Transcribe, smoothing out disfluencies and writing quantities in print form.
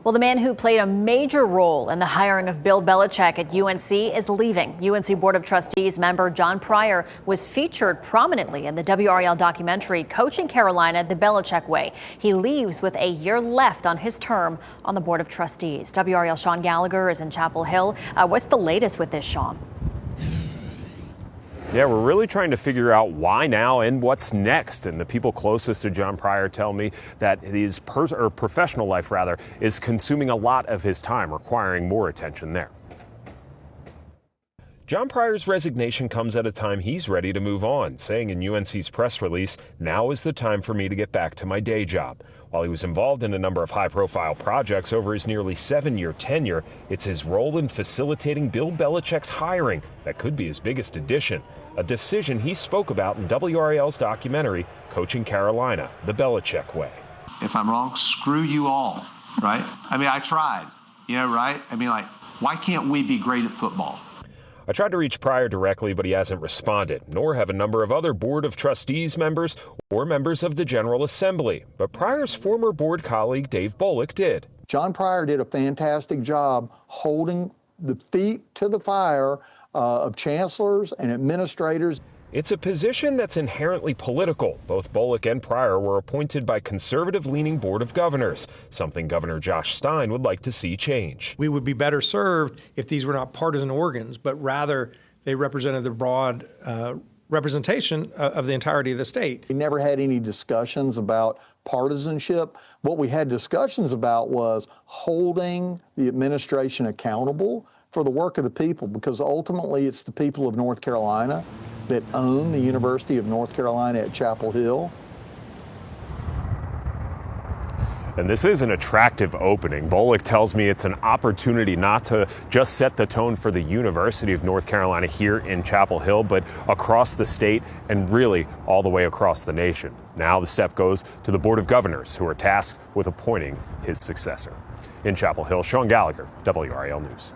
Well, the man who played a major role in the hiring of Bill Belichick at UNC is leaving. UNC Board of Trustees member John Pryor was featured prominently in the WRAL documentary Coaching Carolina the Belichick Way. He leaves with a year left on his term on the Board of Trustees. WRAL Sean Gallagher is in Chapel Hill. What's the latest with this, Sean? Yeah, we're really trying to figure out why now and what's next. And the people closest to John Pryor tell me that his professional life, is consuming a lot of his time, requiring more attention there. John Pryor's resignation comes at a time he's ready to move on, saying in UNC's press release, "Now is the time for me to get back to my day job." While he was involved in a number of high-profile projects over his nearly 7-year tenure, it's his role in facilitating Bill Belichick's hiring that could be his biggest addition, a decision he spoke about in WRAL's documentary, Coaching Carolina the Belichick Way. If I'm wrong, screw you all, right? I mean, I tried, right? I mean, why can't we be great at football? I tried to reach Pryor directly, but he hasn't responded, nor have a number of other Board of Trustees members or members of the General Assembly. But Pryor's former board colleague, Dave Bullock, did. John Pryor did a fantastic job holding the feet to the fire of chancellors and administrators. It's a position that's inherently political. Both Bullock and Pryor were appointed by conservative-leaning Board of Governors, something Governor Josh Stein would like to see change. We would be better served if these were not partisan organs, but rather they represented the broad representation of the entirety of the state. We never had any discussions about partisanship. What we had discussions about was holding the administration accountable for the work of the people, because ultimately it's the people of North Carolina that own the University of North Carolina at Chapel Hill. And this is an attractive opening. Bullock tells me it's an opportunity not to just set the tone for the University of North Carolina here in Chapel Hill, but across the state and really all the way across the nation. Now the step goes to the Board of Governors, who are tasked with appointing his successor. In Chapel Hill, Sean Gallagher, WRAL News.